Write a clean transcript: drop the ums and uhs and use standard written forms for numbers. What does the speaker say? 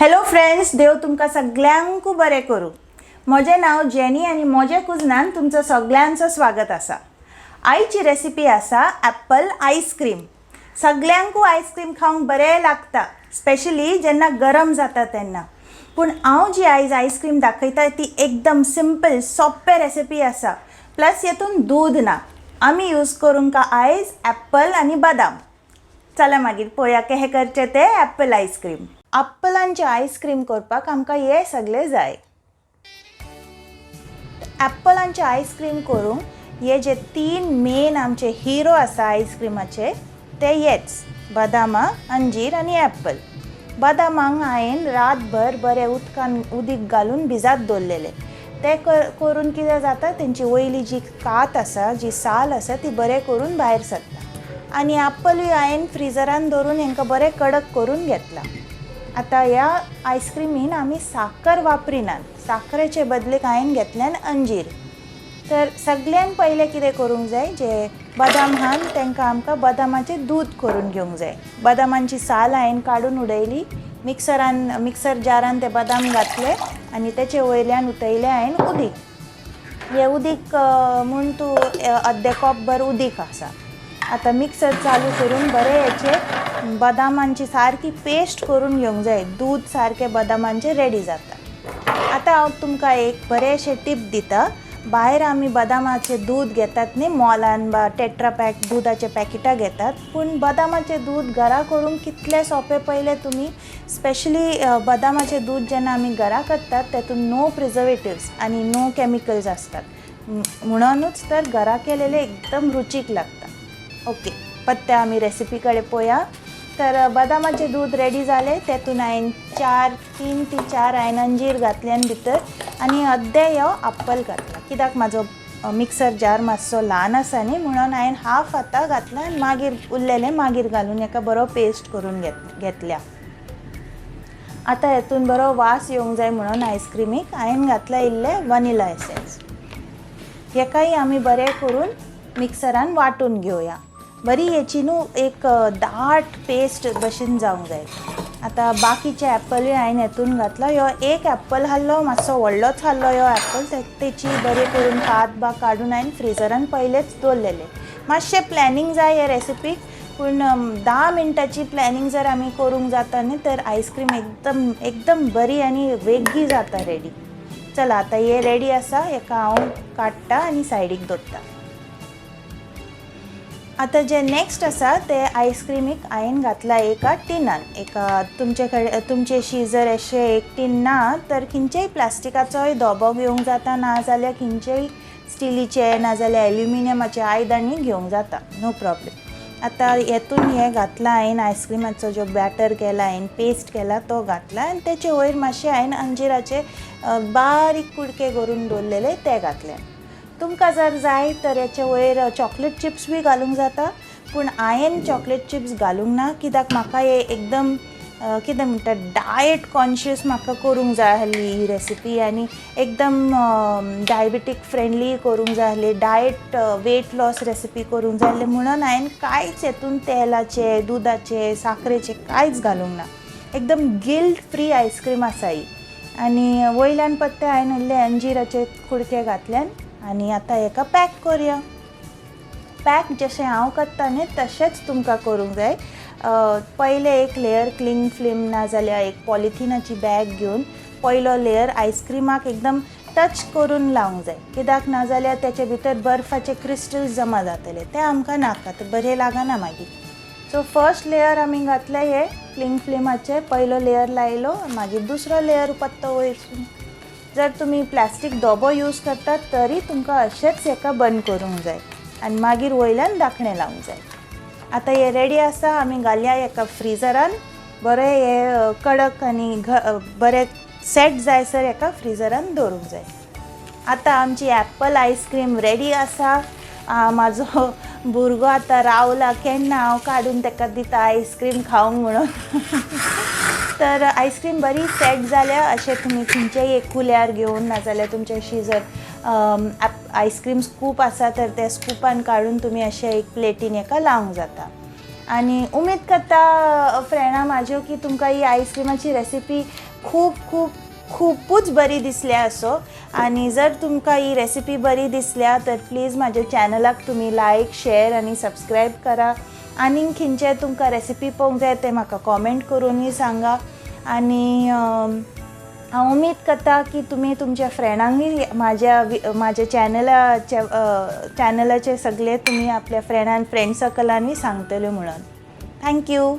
Hello friends, देव तुमकां सगळ्यांक बरें करूं. म्हजें नांव जेनी आनी म्हज्या कुजनान तुमचं सगळ्यांचं स्वागत आसा. आयची रेसिपी आसा ॲप्पल आयस्क्रीम. सगळ्यांक आयस्क्रीम खावंक बरें लागता, स्पेशली जेन्ना गरम जाता तेन्ना. पूण हांव जी आयज आयस्क्रीम दाखयता ती एकदम सिंपल सोंपें रेसिपी आसा. प्लस हेतून दूध ना. आमी यूज करूंक आयज ॲप्पल आनी बदाम. चला मागीर पळोवया कशें करचें तें ॲप्पल आयस्क्रीम. ॲप्पलांचे आयस्क्रीम करपाक आमकां हे सगळे जाय. ॲप्पलांचे आयस्क्रीम करूंक हे जे 3 मेन आमचे हिरो आसा आयस्क्रीमाचे ते हेच: बदामां, अंजीर आनी ॲप्पल. बदामांक हांवें रातभर बरें उदीक घालून भिजात दवरलेले. ते करून कितें जाता, तेंची वयली जी कात आसा, जी साल आसा ती बरें करून भायर सरता. आनी ॲप्पलूय हांवें फ्रिजरान दवरून हांकां बरें कडक करून घेतला. आता ह्या आयस्क्रीमीन आमी साखर वापरिनात. साखरेचे बदलेक हांवें घेतल्यान अंजीर. तर सगळ्यान पयलें कितें करूंक जाय, जे बदाम आहात तांकां आमकां बदामाचें दूद करून घेवंक जाय. बदामांची साल हांवें काडून उडयली. मिक्सर जारान ते बदाम घातले आनी तेचे वयल्यान उतयलें हांवें उदीक. हें उदीक म्हूण तूं अर्दे कप भर उदीक आसा. आतां मिक्सर चालू करून बरें हेचे बदामांची सारकी पेस्ट करून घेवंक जाय. दूद सारकें बदामांचें रेडी जाता. आतां हांव तुमकां एक बरेंशें टीप दिता. भायर आमी बदामाचें दूद घेतात न्ही, मॉलान टेट्रा पॅक दुदाचे पॅकेटां घेतात. पूण बदामाचें दूद घरा करूंक कितलें सोंपें. पयलें तुमी स्पेशली बदामाचें दूद जेन्ना आमी घरा करतात तेतून नो प्रिजर्वेटिव्स आनी नो केमिकल्स आसतात. म्हणूनच तर घरा केलेलें एकदम रुचीक लागता. ओके, पत्ते आमी रेसिपी कडेन पळोवया. तर बदामाचें दूद रेडी जालें. तेतून हांवें 3 ते 4 हांवें अंजीर घातल्यान भितर आनी अर्दे ह्यो ॲप्पल घातला. कित्याक म्हाजो मिक्सर जार मातसो ल्हान आसा न्ही, म्हणून हांवें हाफ आतां घातला आनी मागीर उरलेलें मागीर घालून हेका बरो पेस्ट करून घेतल्या. आतां हेतून बरो वास येवंक जाय म्हणून आयस्क्रीमीक हांवें घातला इल्लें वनिला एसेन्स. हेकाय आमी बरें करून मिक्सरान वांटून घेवया. बरी हेची न्हू एक दाट पेस्ट भशेन जावंक जाय. आतां बाकीचे ॲप्पलूय हांवें हेतून घातला. ह्यो एक ॲप्पल हाडलो, मातसो व्हडलोच हाडलो ह्यो ॲप्पल. तेची बरी करून कात काडून हांवें फ्रिजरान पयलेच दवरलेले. मातशें प्लॅनिंग जाय हे रेसिपीक, पूण 10 मिनटाची प्लॅनिंग जर आमी करूंक जाता न्ही तर आयस्क्रीम एकदम बरी आनी वेगळी जाता रेडी. चला आतां हे रेडी आसा. हेका हांव काडटा आनी सायडीक दवरता. आतां जे नेक्स्ट आसा ते आयस्क्रीमीक हांवें घातला एका टिनान. तुमचेशी जर अशें एक टीन ना तर खंयचेय प्लास्टिकाचोय धोबो घेवंक जाता, ना जाल्यार खंयचेय स्टिलीचे ना जाल्यार एल्युमिनियमाचे आयदनी घेवंक जाता, नो प्रॉब्लेम. आतां हेतून हें घातला हांवें आयस्क्रीमाचो जो बॅटर केला, हांवें पेस्ट केला तो घातला आनी तेचे वयर मातशें हांवें अंजिराचे बारीक कुडके करून दवरलेले ते घातले. तुमकां जर जाय तर हेचे वयर चॉकलेट चिप्स बी घालूंक जाता, पूण हांवें चॉकलेट चिप्स घालूंक ना. कित्याक म्हाका हे एकदम कितें म्हणटा डायट कॉन्शियस म्हाका करूंक जाय आसली ही रेसिपी, आनी एकदम डायबेटीक फ्रेंडली करूंक जाय आसली, डायट वेट लॉस रेसिपी करूंक जाय आसली. म्हणून हांवें कांयच हेतून तेलाचे, दुदाचे, साखरेचे कांयच घालूंक ना. एकदम गिल्ट फ्री आयस्क्रीम आसा ही. आनी वयल्यान पत्ते हांवें इल्ले अंजिराचे कुडके घातल्यान. आनी आतां हेका पॅक करुया. पॅक जशें हांव करता न्ही तशेंच तुमकां करूंक जाय. पयलें एक लेयर क्लिंग फिल्म ना जाल्यार एक पॉलिथिनाची बॅग घेवन पयलो लेयर आयस्क्रीमाक एकदम टच करून लावंक जाय. कित्याक ना जाल्यार तेचे भितर बर्फाचे क्रिस्टल्स जमा जातले, ते आमकां नाका, ते बरें लागना मागीर. सो फर्स्ट लेयर आमी घातले हे क्लिंग फिल्माचे. पयलो लेयर लायलो, मागीर दुसरो लेयर पत्तो वयरसून. जर तुमी प्लास्टीक धोबो यूज करतात तरी तुमकां अशेंच हेका बंद करूंक जाय आनी मागीर वयल्यान धाकणें लावंक जाय. आतां हे रेडी आसा. आमी घालया हेका फ्रिजरान. बरें हे कडक आनी बरें सेट जायसर हेका फ्रिजरान दवरूंक जाय. आतां आमची ॲप्पल आयस्क्रीम रेडी आसा. म्हाजो भुरगो आतां रावला केन्ना हांव काडून ताका दिता आयस्क्रीम खावंक म्हणून. तर आयस्क्रीम बरी सेट जाल्या. अशें तुमी खंयचेय एक कुल्यार घेवन ना जाल्यार तुमचेशी जर आयस्क्रीम स्कूप आसा तर ते स्कूपान काडून तुमी अशें एक प्लेटीन हेका लावंक जाता. आनी उमेद करता फ्रेंडां म्हाज्यो की तुमकां ही आयस्क्रीमाची रेसिपी खूप खूप खूपच बरी दिसल्या असो. आणि जर तुमकां ही रेसिपी बरी दिसल्या तर प्लीज माझ्या चॅनलाक तुम्ही लायक शेअर आणि सबस्क्राईब करा. आणि खंयचे तुमकां रेसिपी पळोवंक जाय ते म्हाका कॉमेंट करूनय सांगा. आणि हांव उमेद करता की तुम्ही तुमच्या फ्रेंडांकय माझ्या चॅनलाचे सगळे तुम्ही आपल्या फ्रेंड सर्कलांनी सांगतले म्हणून. थँक्यू.